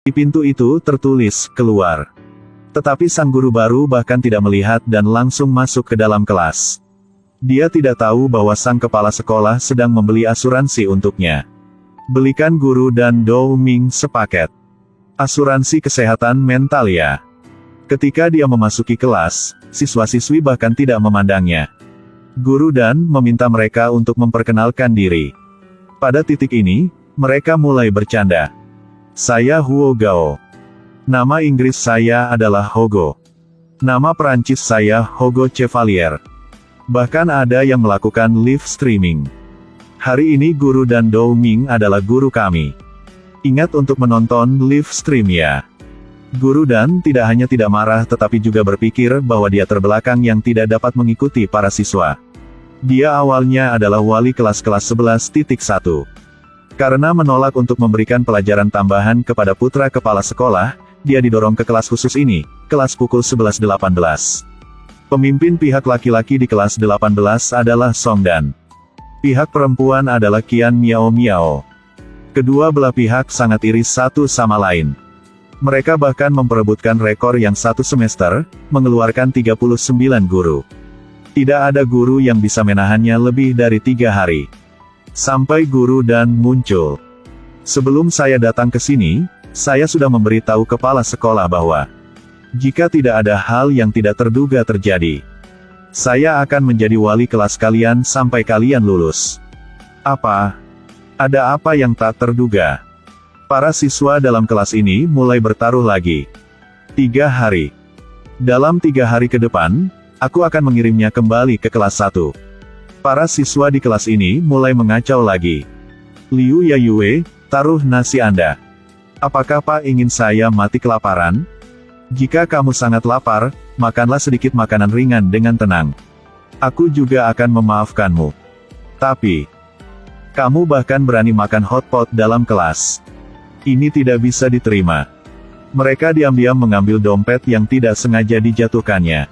Di pintu itu tertulis, "Keluar." Tetapi sang guru baru bahkan tidak melihat dan langsung masuk ke dalam kelas. Dia tidak tahu bahwa sang kepala sekolah sedang membeli asuransi untuknya. Belikan guru dan Dou Ming sepaket. Asuransi kesehatan mental ya. Ketika dia memasuki kelas, siswa-siswi bahkan tidak memandangnya. Guru dan meminta mereka untuk memperkenalkan diri. Pada titik ini, mereka mulai bercanda. "Saya Huo Gao. Nama Inggris saya adalah Hogo. Nama Perancis saya Hogo Chevalier." Bahkan ada yang melakukan live streaming. "Hari ini guru dan Dou Ming adalah guru kami. Ingat untuk menonton live stream ya." Guru dan tidak hanya tidak marah tetapi juga berpikir bahwa dia terbelakang yang tidak dapat mengikuti para siswa. Dia awalnya adalah wali kelas 11.1. Karena menolak untuk memberikan pelajaran tambahan kepada putra kepala sekolah, dia didorong ke kelas khusus ini, kelas pukul 11.18. Pemimpin pihak laki-laki di kelas 18 adalah Song Dan. Pihak perempuan adalah Qian Miao Miao. Kedua belah pihak sangat iri satu sama lain. Mereka bahkan memperebutkan rekor yang satu semester, mengeluarkan 39 guru. Tidak ada guru yang bisa menahannya lebih dari 3 hari. Sampai guru dan muncul. "Sebelum saya datang ke sini, saya sudah memberitahu kepala sekolah bahwa jika tidak ada hal yang tidak terduga terjadi, saya akan menjadi wali kelas kalian sampai kalian lulus." Apa? Ada apa yang tak terduga? Para siswa dalam kelas ini mulai bertaruh lagi. 3 hari. Dalam 3 hari ke depan, aku akan mengirimnya kembali ke kelas 1. Para siswa di kelas ini mulai mengacau lagi. "Liu Yayue, taruh nasi Anda. Apakah Pak ingin saya mati kelaparan? Jika kamu sangat lapar, makanlah sedikit makanan ringan dengan tenang. Aku juga akan memaafkanmu. Tapi, kamu bahkan berani makan hotpot dalam kelas. Ini tidak bisa diterima." Mereka diam-diam mengambil dompet yang tidak sengaja dijatuhkannya.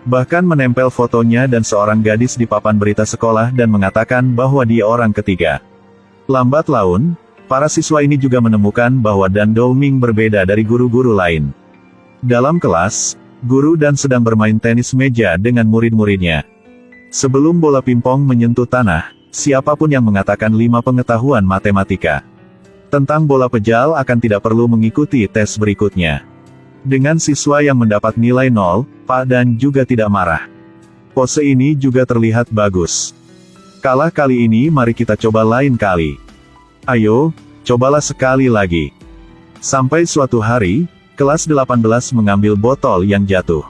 Bahkan menempel fotonya dan seorang gadis di papan berita sekolah dan mengatakan bahwa dia orang ketiga. Lambat laun, para siswa ini juga menemukan bahwa Dan Dou Ming berbeda dari guru-guru lain. Dalam kelas, guru Dan sedang bermain tenis meja dengan murid-muridnya. Sebelum bola pimpong menyentuh tanah, siapapun yang mengatakan 5 pengetahuan matematika tentang bola pejal akan tidak perlu mengikuti tes berikutnya. Dengan siswa yang mendapat nilai 0, Pak Dan juga tidak marah. Pose ini juga terlihat bagus. "Kalah kali ini, mari kita coba lain kali. Ayo, cobalah sekali lagi." Sampai suatu hari, kelas 18 mengambil botol yang jatuh.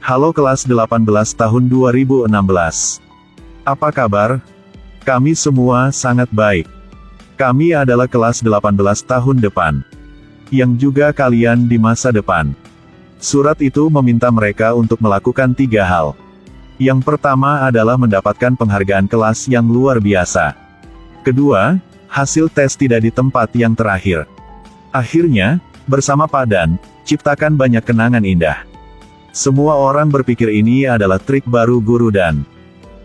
"Halo kelas 18 tahun 2016. Apa kabar? Kami semua sangat baik. Kami adalah kelas 18 tahun depan. Yang juga kalian di masa depan." Surat itu meminta mereka untuk melakukan 3 hal. Yang pertama adalah mendapatkan penghargaan kelas yang luar biasa. Kedua, hasil tes tidak di tempat yang terakhir. Akhirnya, bersama Pak Dan, ciptakan banyak kenangan indah. Semua orang berpikir ini adalah trik baru guru Dan.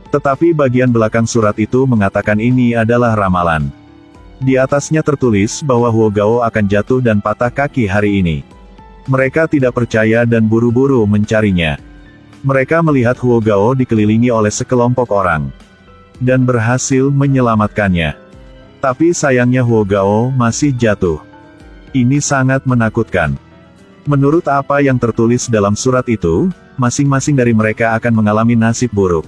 Tetapi bagian belakang surat itu mengatakan ini adalah ramalan. Di atasnya tertulis bahwa Huo Gao akan jatuh dan patah kaki hari ini. Mereka tidak percaya dan buru-buru mencarinya. Mereka melihat Huo Gao dikelilingi oleh sekelompok orang. Dan berhasil menyelamatkannya. Tapi sayangnya Huo Gao masih jatuh. Ini sangat menakutkan. Menurut apa yang tertulis dalam surat itu, masing-masing dari mereka akan mengalami nasib buruk.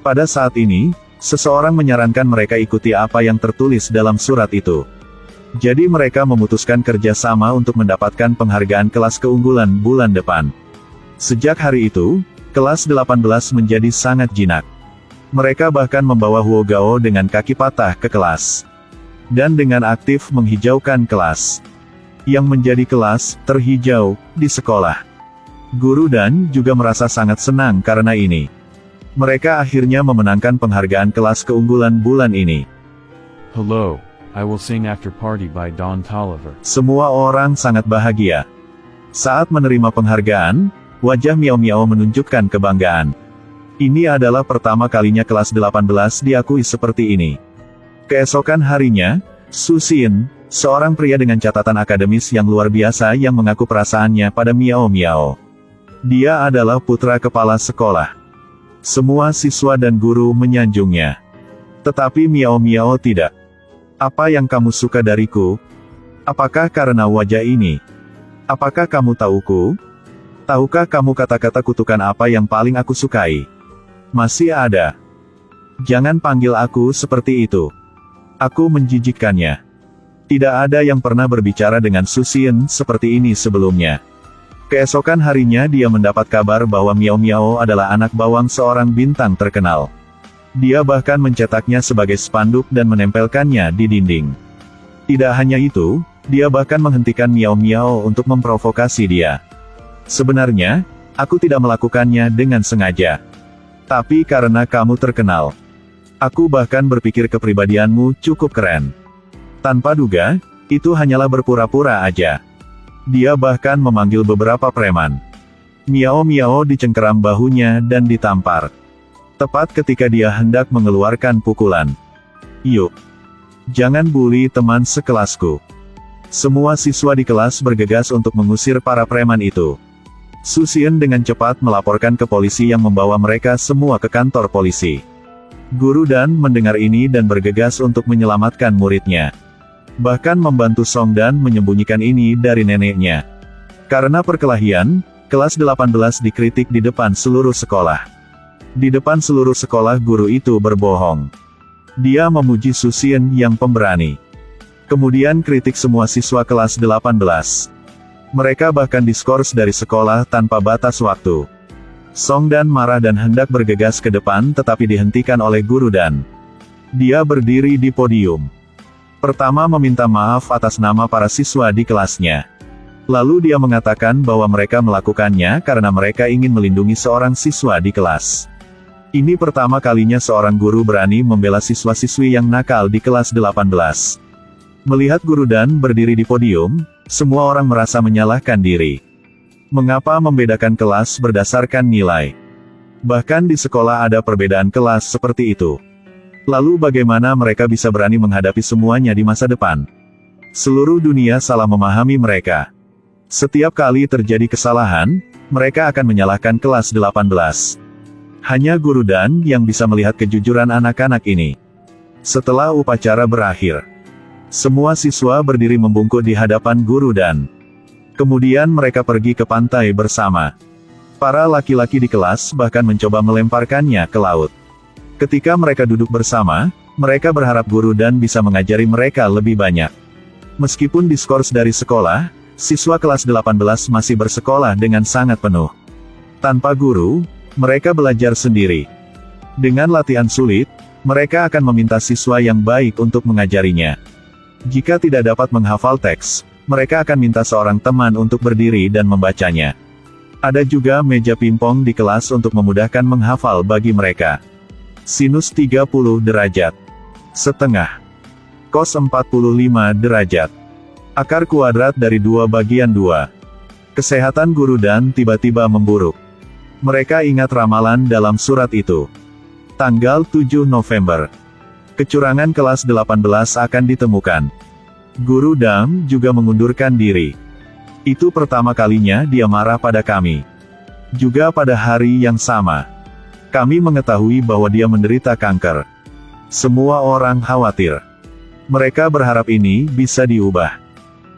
Pada saat ini, seseorang menyarankan mereka ikuti apa yang tertulis dalam surat itu. Jadi mereka memutuskan kerjasama untuk mendapatkan penghargaan kelas keunggulan bulan depan. Sejak hari itu, kelas 18 menjadi sangat jinak. Mereka bahkan membawa Huo Gao dengan kaki patah ke kelas. Dan dengan aktif menghijaukan kelas. Yang menjadi kelas terhijau di sekolah. Guru Dan juga merasa sangat senang karena ini. Mereka akhirnya memenangkan penghargaan kelas keunggulan bulan ini. Hello, I will sing After Party by Don Toliver. Semua orang sangat bahagia. Saat menerima penghargaan, wajah Miao Miao menunjukkan kebanggaan. Ini adalah pertama kalinya kelas 18 diakui seperti ini. Keesokan harinya, Su Xin, Seorang pria dengan catatan akademis yang luar biasa yang mengaku perasaannya pada Miao Miao. Dia adalah putra kepala sekolah. Semua siswa dan guru menyanjungnya. Tetapi Miao Miao tidak. Apa yang kamu suka dariku? Apakah karena wajah ini? Apakah kamu tahuku? Tahukah kamu kata-kata kutukan apa yang paling aku sukai? Masih ada. Jangan panggil aku seperti itu. Aku menjijikkannya. Tidak ada yang pernah berbicara dengan Su Xian seperti ini sebelumnya. Keesokan harinya dia mendapat kabar bahwa Miao Miao adalah anak bawang seorang bintang terkenal. Dia bahkan mencetaknya sebagai spanduk dan menempelkannya di dinding. Tidak hanya itu, dia bahkan menghentikan Miao Miao untuk memprovokasi dia. Sebenarnya, aku tidak melakukannya dengan sengaja. Tapi karena kamu terkenal. Aku bahkan berpikir kepribadianmu cukup keren. Tanpa duga, itu hanyalah berpura-pura aja. Dia bahkan memanggil beberapa preman. Miao Miao dicengkeram bahunya dan ditampar. Tepat ketika dia hendak mengeluarkan pukulan. Yuk. Jangan bully teman sekelasku. Semua siswa di kelas bergegas untuk mengusir para preman itu. Su Xian dengan cepat melaporkan ke polisi yang membawa mereka semua ke kantor polisi. Guru Dan mendengar ini dan bergegas untuk menyelamatkan muridnya. Bahkan membantu Song Dan menyembunyikan ini dari neneknya. Karena perkelahian, kelas 18 dikritik di depan seluruh sekolah. Di depan seluruh sekolah guru itu berbohong. Dia memuji Su Xian yang pemberani. Kemudian kritik semua siswa kelas 18. Mereka bahkan diskors dari sekolah tanpa batas waktu. Song Dan marah dan hendak bergegas ke depan tetapi dihentikan oleh Guru Dan. Dia berdiri di podium. Pertama meminta maaf atas nama para siswa di kelasnya. Lalu dia mengatakan bahwa mereka melakukannya karena mereka ingin melindungi seorang siswa di kelas. Ini pertama kalinya seorang guru berani membela siswa-siswi yang nakal di kelas 18. Melihat Guru Dan berdiri di podium, semua orang merasa menyalahkan diri. Mengapa membedakan kelas berdasarkan nilai? Bahkan di sekolah ada perbedaan kelas seperti itu. Lalu bagaimana mereka bisa berani menghadapi semuanya di masa depan? Seluruh dunia salah memahami mereka. Setiap kali terjadi kesalahan, mereka akan menyalahkan kelas 18. Hanya Guru Dan yang bisa melihat kejujuran anak-anak ini. Setelah upacara berakhir, semua siswa berdiri membungkuk di hadapan Guru Dan. Kemudian mereka pergi ke pantai bersama. Para laki-laki di kelas bahkan mencoba melemparkannya ke laut. Ketika mereka duduk bersama, mereka berharap Guru Dan bisa mengajari mereka lebih banyak. Meskipun diskors dari sekolah, siswa kelas 18 masih bersekolah dengan sangat penuh. Tanpa guru, mereka belajar sendiri. Dengan latihan sulit, mereka akan meminta siswa yang baik untuk mengajarinya. Jika tidak dapat menghafal teks, mereka akan minta seorang teman untuk berdiri dan membacanya. Ada juga meja pingpong di kelas untuk memudahkan menghafal bagi mereka. Sinus 30 derajat. Setengah. Cos 45 derajat. Akar kuadrat dari 2 bagian 2. Kesehatan Guru Dan tiba-tiba memburuk. Mereka ingat ramalan dalam surat itu. Tanggal 7 November. Kecurangan kelas 18 akan ditemukan. Guru Dan juga mengundurkan diri. Itu pertama kalinya dia marah pada kami. Juga pada hari yang sama. Kami mengetahui bahwa dia menderita kanker. Semua orang khawatir. Mereka berharap ini bisa diubah.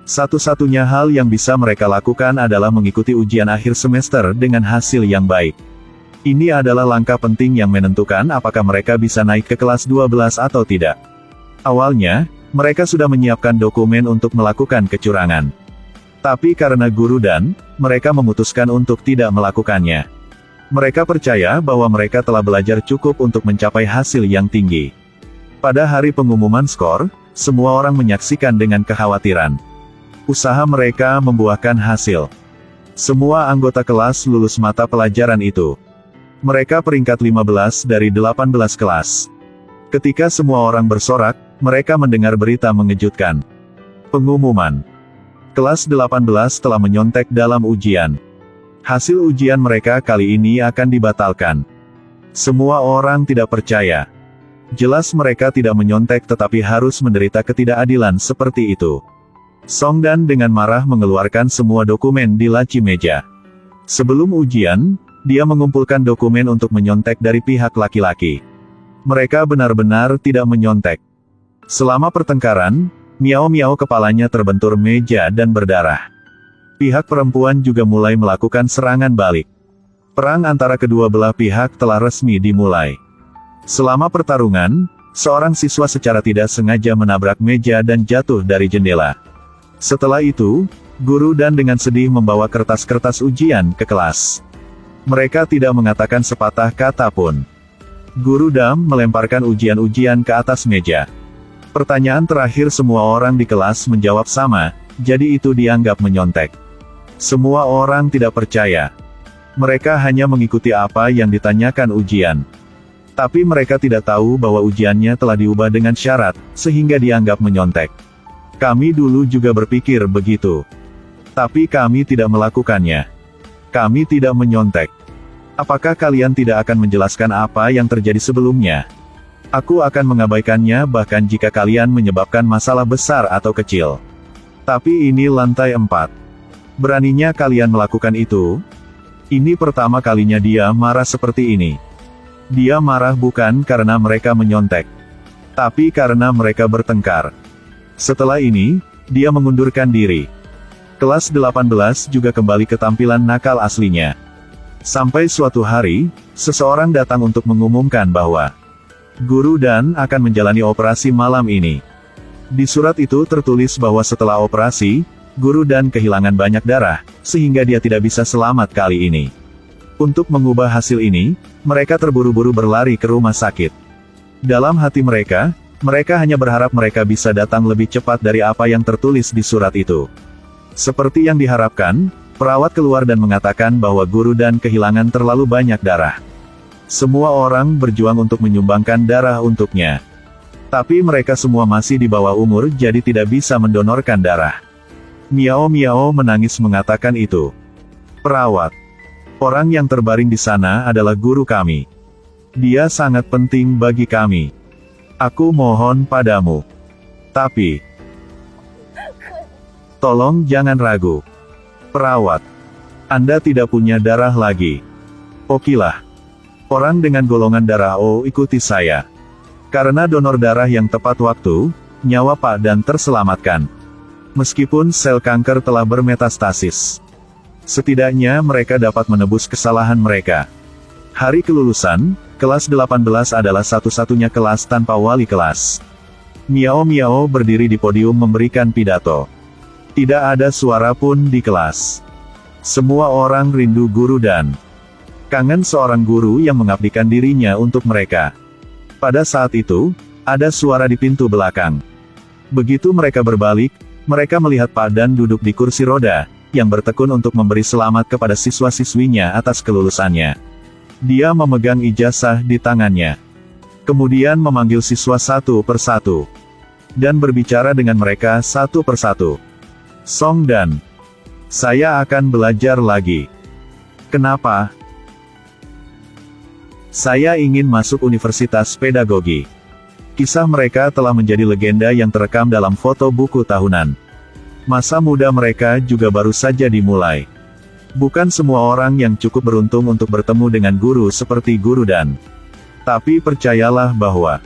Satu-satunya hal yang bisa mereka lakukan adalah mengikuti ujian akhir semester dengan hasil yang baik. Ini adalah langkah penting yang menentukan apakah mereka bisa naik ke kelas 12 atau tidak. Awalnya, mereka sudah menyiapkan dokumen untuk melakukan kecurangan. Tapi karena Guru Dan, mereka memutuskan untuk tidak melakukannya. Mereka percaya bahwa mereka telah belajar cukup untuk mencapai hasil yang tinggi. Pada hari pengumuman skor, semua orang menyaksikan dengan kekhawatiran. Usaha mereka membuahkan hasil. Semua anggota kelas lulus mata pelajaran itu. Mereka peringkat 15 dari 18 kelas. Ketika semua orang bersorak, mereka mendengar berita mengejutkan. Pengumuman. Kelas 18 telah menyontek dalam ujian. Hasil ujian mereka kali ini akan dibatalkan. Semua orang tidak percaya. Jelas mereka tidak menyontek tetapi harus menderita ketidakadilan seperti itu. Songdan dengan marah mengeluarkan semua dokumen di laci meja. Sebelum ujian, dia mengumpulkan dokumen untuk menyontek dari pihak laki-laki. Mereka benar-benar tidak menyontek. Selama pertengkaran, Miao Miao kepalanya terbentur meja dan berdarah. Pihak perempuan juga mulai melakukan serangan balik. Perang antara kedua belah pihak telah resmi dimulai. Selama pertarungan, seorang siswa secara tidak sengaja menabrak meja dan jatuh dari jendela. Setelah itu, guru Dan dengan sedih membawa kertas-kertas ujian ke kelas. Mereka tidak mengatakan sepatah kata pun. Guru Dam melemparkan ujian-ujian ke atas meja. Pertanyaan terakhir semua orang di kelas menjawab sama, jadi itu dianggap menyontek. Semua orang tidak percaya. Mereka hanya mengikuti apa yang ditanyakan ujian. Tapi mereka tidak tahu bahwa ujiannya telah diubah dengan syarat, sehingga dianggap menyontek. Kami dulu juga berpikir begitu. Tapi kami tidak melakukannya. Kami tidak menyontek. Apakah kalian tidak akan menjelaskan apa yang terjadi sebelumnya? Aku akan mengabaikannya bahkan jika kalian menyebabkan masalah besar atau kecil. Tapi ini lantai 4. Beraninya kalian melakukan itu? Ini pertama kalinya dia marah seperti ini. Dia marah bukan karena mereka menyontek, tapi karena mereka bertengkar. Setelah ini, dia mengundurkan diri. Kelas 18 juga kembali ke tampilan nakal aslinya. Sampai suatu hari, seseorang datang untuk mengumumkan bahwa Guru Dan akan menjalani operasi malam ini. Di surat itu tertulis bahwa setelah operasi, Guru Dan kehilangan banyak darah, sehingga dia tidak bisa selamat kali ini. Untuk mengubah hasil ini, mereka terburu-buru berlari ke rumah sakit. Dalam hati mereka hanya berharap mereka bisa datang lebih cepat dari apa yang tertulis di surat itu. Seperti yang diharapkan, perawat keluar dan mengatakan bahwa Guru Dan kehilangan terlalu banyak darah. Semua orang berjuang untuk menyumbangkan darah untuknya. Tapi mereka semua masih di bawah umur jadi tidak bisa mendonorkan darah. Miao Miao menangis mengatakan itu. Perawat. Orang yang terbaring di sana adalah guru kami. Dia sangat penting bagi kami. Aku mohon padamu. Tapi, tolong jangan ragu. Perawat. Anda tidak punya darah lagi. Okilah. Orang dengan golongan darah O ikuti saya. Karena donor darah yang tepat waktu, nyawa Pak Dan terselamatkan. Meskipun sel kanker telah bermetastasis. Setidaknya mereka dapat menebus kesalahan mereka. Hari kelulusan, kelas 18 adalah satu-satunya kelas tanpa wali kelas. Miao Miao berdiri di podium memberikan pidato. Tidak ada suara pun di kelas. Semua orang rindu Guru Dan. Kangen seorang guru yang mengabdikan dirinya untuk mereka. Pada saat itu, ada suara di pintu belakang. Begitu mereka berbalik, mereka melihat Pak Dan duduk di kursi roda, yang bertekun untuk memberi selamat kepada siswa-siswinya atas kelulusannya. Dia memegang ijazah di tangannya. Kemudian memanggil siswa satu persatu. Dan berbicara dengan mereka satu persatu. Songdan. Saya akan belajar lagi. Kenapa? Saya ingin masuk Universitas Pedagogi. Kisah mereka telah menjadi legenda yang terekam dalam foto buku tahunan. Masa muda mereka juga baru saja dimulai. Bukan semua orang yang cukup beruntung untuk bertemu dengan guru seperti Guru Dan. Tapi percayalah bahwa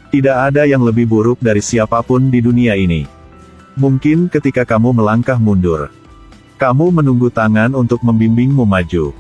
tidak ada yang lebih buruk dari siapapun di dunia ini. Mungkin ketika kamu melangkah mundur, kamu menunggu tangan untuk membimbingmu maju.